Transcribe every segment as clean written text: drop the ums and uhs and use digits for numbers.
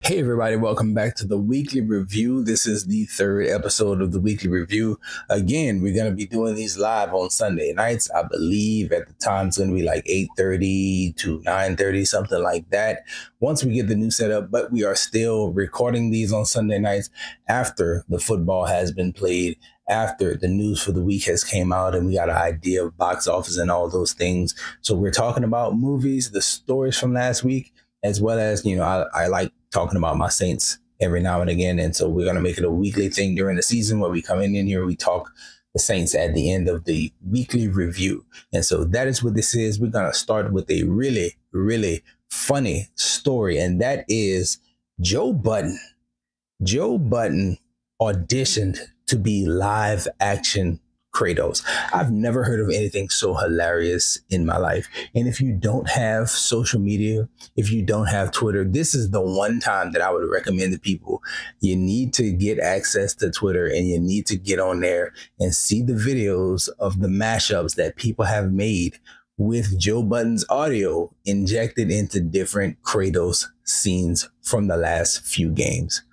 Hey everybody, welcome back to the weekly review. This is the third episode of the weekly review. Again, we're going to be doing these live on Sunday nights. I believe at the time it's going to be like 8:30 to 9:30, something like that, once we get the new setup. But we are still recording these on Sunday nights after the football has been played, after the news for the week has came out, and we got an idea of box office and all those things. So we're talking about movies, the stories from last week, as well as, I like talking about my Saints every now and again. And so we're going to make it a weekly thing during the season where we come in here, we talk the Saints at the end of the weekly review. And so that is what this is. We're going to start with a really, really funny story. And that is Joe Budden. Joe Budden auditioned to be live action Kratos. I've never heard of anything so hilarious in my life. And if you don't have social media, if you don't have Twitter, this is the one time that I would recommend to people. You need to get access to Twitter and you need to get on there and see the videos of the mashups that people have made with Joe Budden's audio injected into different Kratos scenes from the last few games.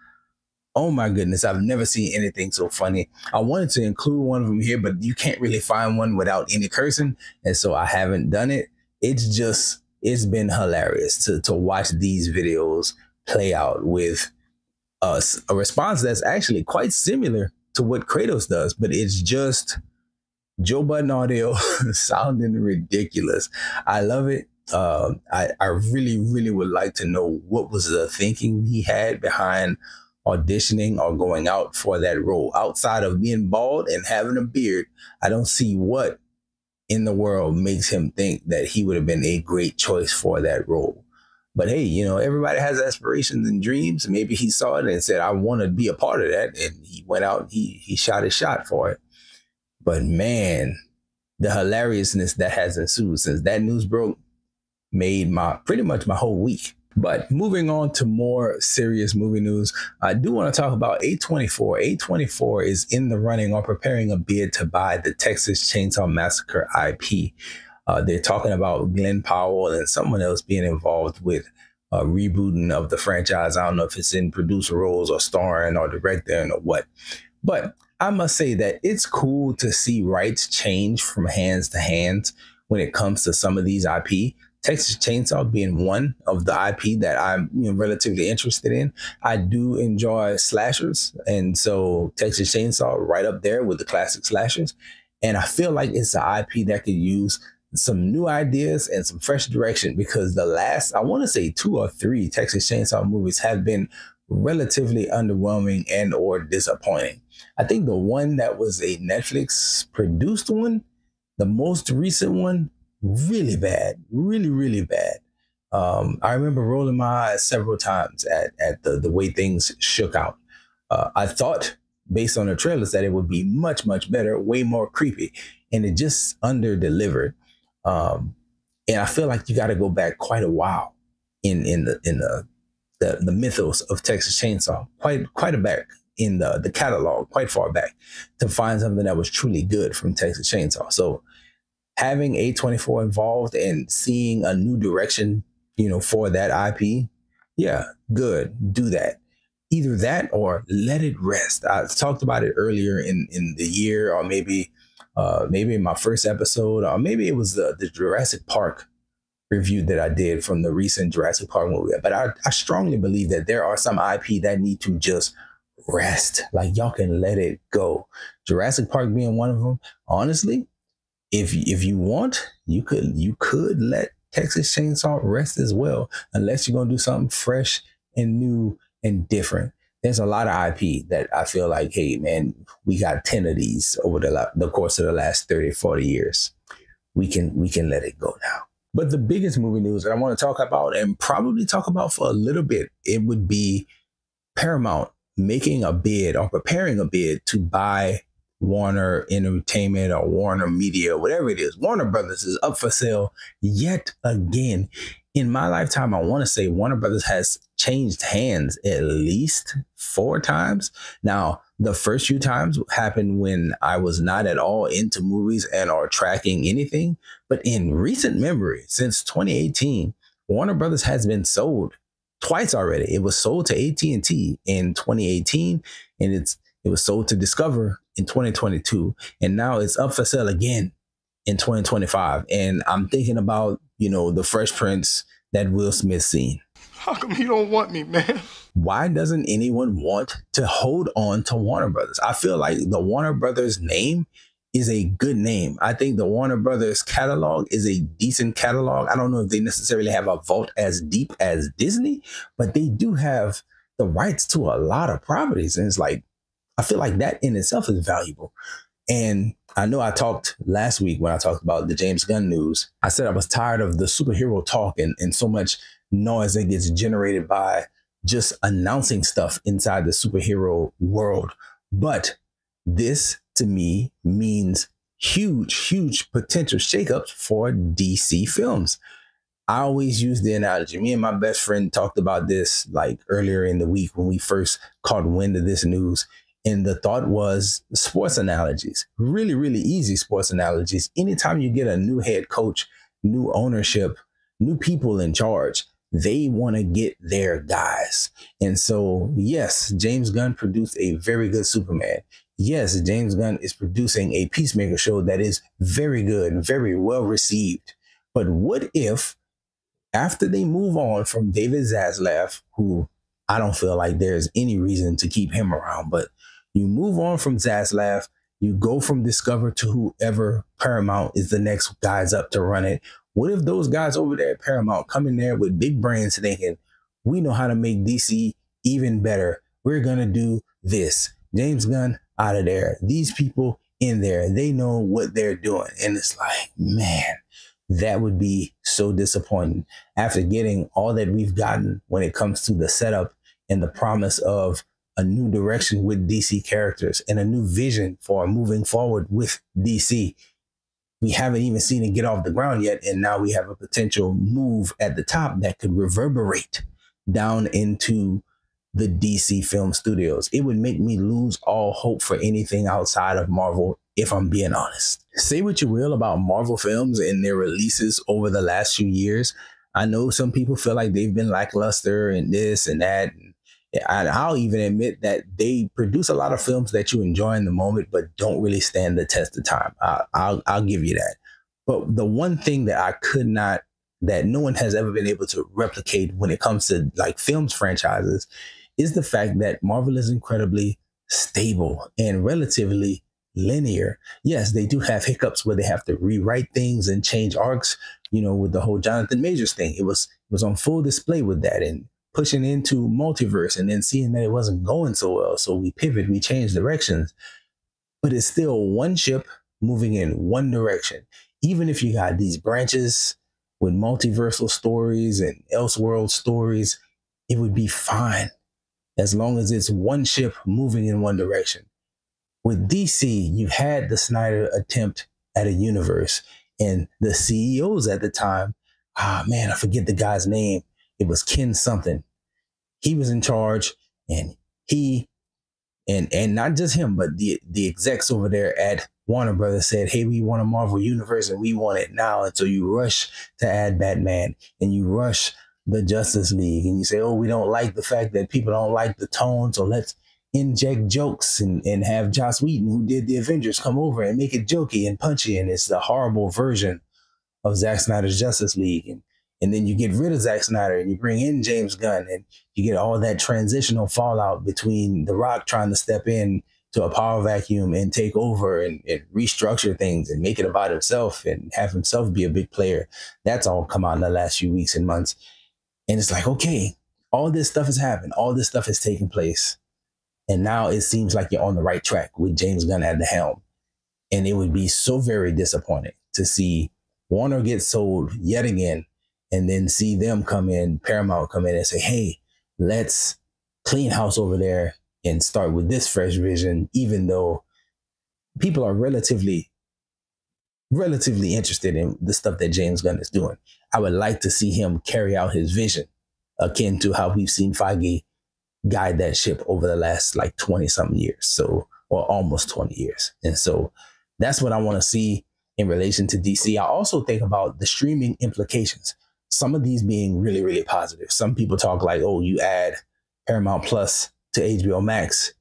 Oh my goodness, I've never seen anything so funny. I wanted to include one of them here, but you can't really find one without any cursing. And so I haven't done it. It's been hilarious to watch these videos play out with a response that's actually quite similar to what Kratos does, but it's just Joe Budden audio sounding ridiculous. I love it. I really, really would like to know what was the thinking he had behind auditioning or going out for that role. Outside of being bald and having a beard, I don't see what in the world makes him think that he would have been a great choice for that role. But hey, everybody has aspirations and dreams. Maybe he saw it and said, I want to be a part of that. And he went out and he shot his shot for it. But man, the hilariousness that has ensued since that news broke made pretty much my whole week. But moving on to more serious movie news, I do want to talk about A24. A24 is in the running or preparing a bid to buy the Texas Chainsaw Massacre IP. They're talking about Glenn Powell and someone else being involved with rebooting of the franchise. I don't know if it's in producer roles or starring or directing or what. But I must say that it's cool to see rights change from hands to hands when it comes to some of these IP. Texas Chainsaw being one of the IP that I'm relatively interested in. I do enjoy slashers, and so Texas Chainsaw right up there with the classic slashers. And I feel like it's an IP that could use some new ideas and some fresh direction, because the last, I want to say 2 or 3 Texas Chainsaw movies have been relatively underwhelming and or disappointing. I think the one that was a Netflix produced one, the most recent one, really bad, really, really bad. I remember rolling my eyes several times at the way things shook out. I thought, based on the trailers, that it would be much, much better, way more creepy, and it just under-delivered. And I feel like you got to go back quite a while in the mythos of Texas Chainsaw, quite a back in the catalog, quite far back, to find something that was truly good from Texas Chainsaw. So having A24 involved and seeing a new direction, for that IP, yeah, good. Do that. Either that or let it rest. I talked about it earlier in the year, or maybe in my first episode, or maybe it was the Jurassic Park review that I did from the recent Jurassic Park movie. But I strongly believe that there are some IP that need to just rest. Like, y'all can let it go. Jurassic Park being one of them. Honestly, if you want, you could let Texas Chainsaw rest as well, unless you're going to do something fresh and new and different. There's a lot of IP that I feel like, hey, man, we got 10 of these over the course of the last 30, 40 years. We can let it go now. But the biggest movie news that I want to talk about, and probably talk about for a little bit, it would be Paramount making a bid or preparing a bid to buy Warner Entertainment or Warner Media, whatever it is. Warner Brothers is up for sale yet again. In my lifetime, I want to say Warner Brothers has changed hands at least 4 times. Now, the first few times happened when I was not at all into movies and or tracking anything. But in recent memory, since 2018, Warner Brothers has been sold twice already. It was sold to AT&T in 2018, and it was sold to Discover in 2022, and now it's up for sale again in 2025. And I'm thinking about, the Fresh Prince that Will Smith scene. How come you don't want me, man? Why doesn't anyone want to hold on to Warner Brothers? I feel like the Warner Brothers name is a good name. I think the Warner Brothers catalog is a decent catalog. I don't know if they necessarily have a vault as deep as Disney, but they do have the rights to a lot of properties. And it's like, I feel like that in itself is valuable. And I know I talked last week when I talked about the James Gunn news. I said I was tired of the superhero talk and so much noise that gets generated by just announcing stuff inside the superhero world. But this, to me, means huge potential shakeups for DC films. I always use the analogy. Me and my best friend talked about this like earlier in the week when we first caught wind of this news. And the thought was sports analogies, really easy sports analogies. Anytime you get a new head coach, new ownership, new people in charge, they want to get their guys. And so, yes, James Gunn produced a very good Superman. Yes, James Gunn is producing a Peacemaker show that is very good and very well received. But what if after they move on from David Zaslav, who I don't feel like there's any reason to keep him around, but you move on from Zaslav, you go from Discover to whoever Paramount is the next guys up to run it. What if those guys over there at Paramount come in there with big brains thinking, we know how to make DC even better. We're going to do this. James Gunn out of there. These people in there, they know what they're doing. And it's like, man, that would be so disappointing after getting all that we've gotten when it comes to the setup and the promise of a new direction with DC characters and a new vision for moving forward with DC. We haven't even seen it get off the ground yet. And now we have a potential move at the top that could reverberate down into the DC film studios. It would make me lose all hope for anything outside of Marvel, if I'm being honest. Say what you will about Marvel films and their releases over the last few years. I know some people feel like they've been lackluster and this and that. And I'll even admit that they produce a lot of films that you enjoy in the moment, but don't really stand the test of time. I'll give you that. But the one thing that that no one has ever been able to replicate when it comes to like films franchises is the fact that Marvel is incredibly stable and relatively linear. Yes, they do have hiccups where they have to rewrite things and change arcs, with the whole Jonathan Majors thing. It was on full display with that and pushing into multiverse and then seeing that it wasn't going so well. So we pivot, we change directions, but it's still one ship moving in one direction. Even if you got these branches with multiversal stories and Elseworld stories, it would be fine as long as it's one ship moving in one direction. With DC, you've had the Snyder attempt at a universe, and the CEOs at the time, I forget the guy's name. It was Ken something. He was in charge, and he, and not just him, but the execs over there at Warner Brothers said, hey, we want a Marvel universe and we want it now. And so you rush to add Batman and you rush the Justice League and you say, oh, we don't like the fact that people don't like the tone. So let's inject jokes and have Joss Whedon, who did the Avengers, come over and make it jokey and punchy. And it's the horrible version of Zack Snyder's Justice League. And then you get rid of Zack Snyder and you bring in James Gunn and you get all that transitional fallout between The Rock trying to step in to a power vacuum and take over and restructure things and make it about himself and have himself be a big player. That's all come out in the last few weeks and months. And it's like, okay, all this stuff has happened. All this stuff has taken place. And now it seems like you're on the right track with James Gunn at the helm. And it would be so very disappointing to see Warner get sold yet again and then see them come in, Paramount come in and say, hey, let's clean house over there and start with this fresh vision, even though people are relatively interested in the stuff that James Gunn is doing. I would like to see him carry out his vision akin to how we've seen Feige guide that ship over the last 20 something years. So, or almost 20 years. And so that's what I want to see in relation to DC. I also think about the streaming implications. some of these being really, really positive. Some people talk like, oh, you add Paramount Plus to HBO Max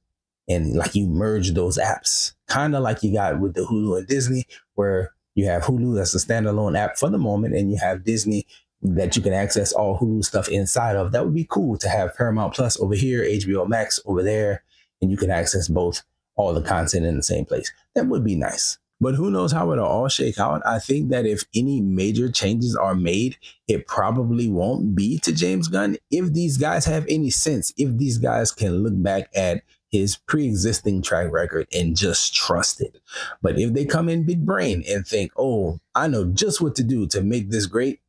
and like you merge those apps, kind of like you got with the Hulu and Disney, where you have Hulu that's a standalone app for the moment, and you have Disney that you can access all Hulu stuff inside of. That would be cool to have Paramount Plus over here, HBO Max over there, and you can access both, all the content in the same place. That would be nice. But who knows how it'll all shake out. I think that if any major changes are made, it probably won't be to James Gunn. If these guys have any sense, if these guys can look back at his pre-existing track record and just trust it. But if they come in big brain and think, oh, I know just what to do to make this great,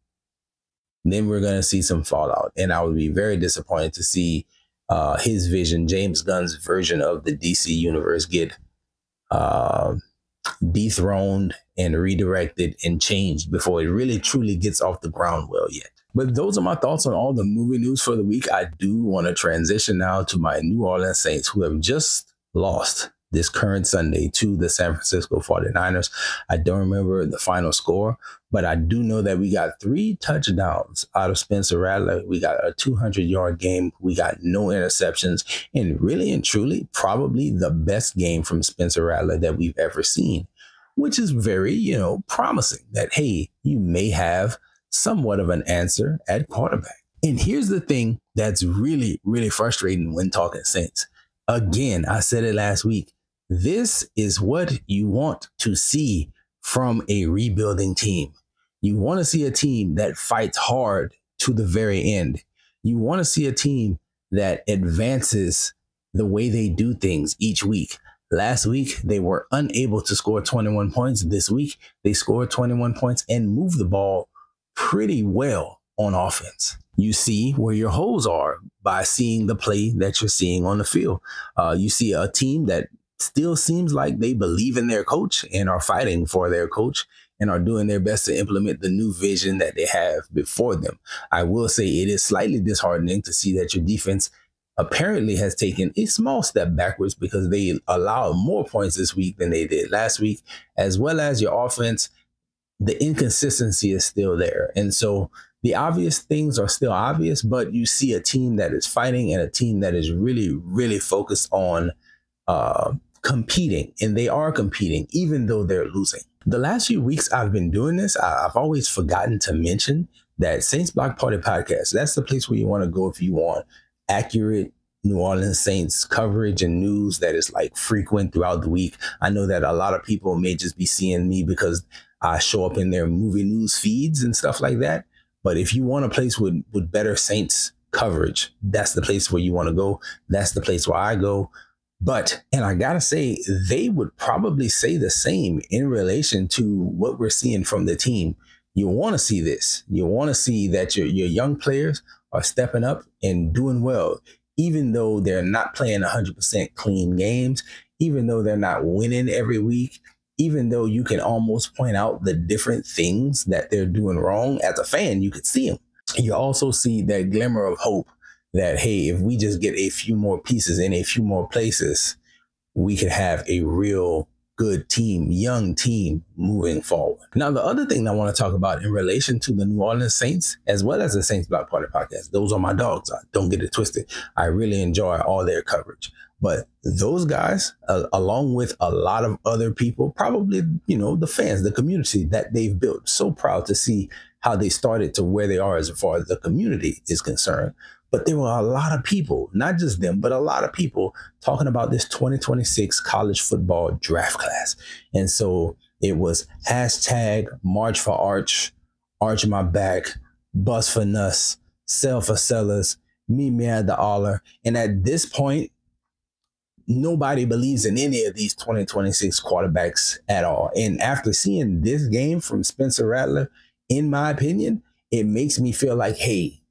then we're going to see some fallout. And I would be very disappointed to see his vision, James Gunn's version of the DC universe, get dethroned and redirected and changed before it really truly gets off the ground well yet. But those are my thoughts on all the movie news for the week. I do want to transition now to my New Orleans Saints, who have just lost this current Sunday to the San Francisco 49ers. I don't remember the final score, but I do know that we got 3 touchdowns out of Spencer Rattler. We got a 200-yard game. We got no interceptions. And really and truly, probably the best game from Spencer Rattler that we've ever seen, which is very, promising that, hey, you may have somewhat of an answer at quarterback. And here's the thing that's really, really frustrating when talking Saints. Again, I said it last week. This is what you want to see from a rebuilding team. You want to see a team that fights hard to the very end. You want to see a team that advances the way they do things each week. Last week, they were unable to score 21 points. This week, they scored 21 points and moved the ball pretty well on offense. You see where your holes are by seeing the play that you're seeing on the field. You see a team that still seems like they believe in their coach and are fighting for their coach and are doing their best to implement the new vision that they have before them. I will say it is slightly disheartening to see that your defense apparently has taken a small step backwards because they allowed more points this week than they did last week, as well as your offense. The inconsistency is still there. And so the obvious things are still obvious, but you see a team that is fighting and a team that is really, really focused on competing. And they are competing, even though they're losing. The last few weeks I've been doing this, I've always forgotten to mention that Saints Block Party Podcast, that's the place where you want to go if you want accurate New Orleans Saints coverage and news that is like frequent throughout the week. I know that a lot of people may just be seeing me because I show up in their movie news feeds and stuff like that. But if you want a place with better Saints coverage, that's the place where you want to go. That's the place where I go. But, and I got to say, they would probably say the same in relation to what we're seeing from the team. You want to see this. You want to see that your young players are stepping up and doing well, even though they're not playing 100% clean games, even though they're not winning every week, even though you can almost point out the different things that they're doing wrong. As a fan, you could see them. You also see that glimmer of hope that, hey, if we just get a few more pieces in a few more places, we could have a real good team, young team moving forward. Now, the other thing I want to talk about in relation to the New Orleans Saints, as well as the Saints Block Party Podcast, those are my dogs. Don't get it twisted. I really enjoy all their coverage. But those guys, along with a lot of other people, probably, the fans, the community that they've built, so proud to see how they started to where they are as far as the community is concerned. But there were a lot of people, not just them, but a lot of people talking about this 2026 college football draft class. And so it was hashtag March for Arch, Arch my back, Bust for Nuss, Sell for Sellers, Meet me at the Aller. And at this point, nobody believes in any of these 2026 quarterbacks at all. And after seeing this game from Spencer Rattler, in my opinion, it makes me feel like, hey,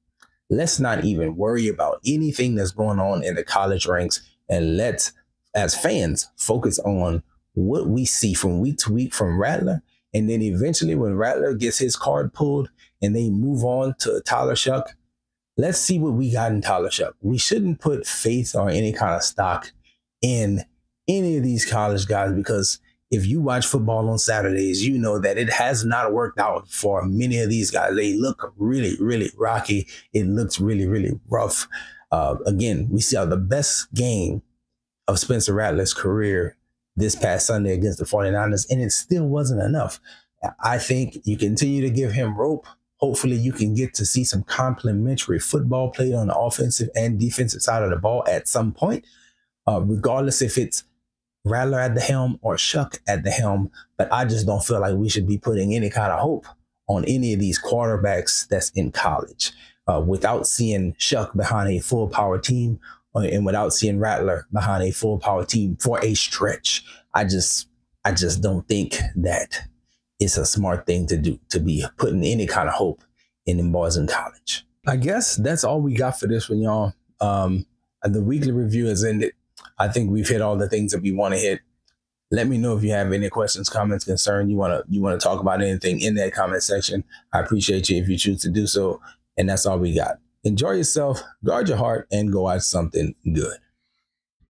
let's not even worry about anything that's going on in the college ranks. And let's, as fans, focus on what we see from week to week from Rattler. And then eventually when Rattler gets his card pulled and they move on to Tyler Shuck, let's see what we got in Tyler Shuck. We shouldn't put faith or any kind of stock in any of these college guys because if you watch football on Saturdays, you know that it has not worked out for many of these guys. They look really, really rocky. It looks really, really rough. Again, we saw the best game of Spencer Rattler's career this past Sunday against the 49ers, and it still wasn't enough. I think you continue to give him rope. Hopefully you can get to see some complementary football played on the offensive and defensive side of the ball at some point, regardless if it's Rattler at the helm or Shuck at the helm. But I just don't feel like we should be putting any kind of hope on any of these quarterbacks that's in college without seeing Shuck behind a full power team and without seeing Rattler behind a full power team for a stretch. I just don't think that it's a smart thing to do, to be putting any kind of hope in them boys in college. I guess that's all we got for this one, y'all. The weekly review has ended. I think we've hit all the things that we want to hit. Let me know if you have any questions, comments, concerns. You want to talk about anything in that comment section. I appreciate you if you choose to do so. And that's all we got. Enjoy yourself, guard your heart, and go watch something good.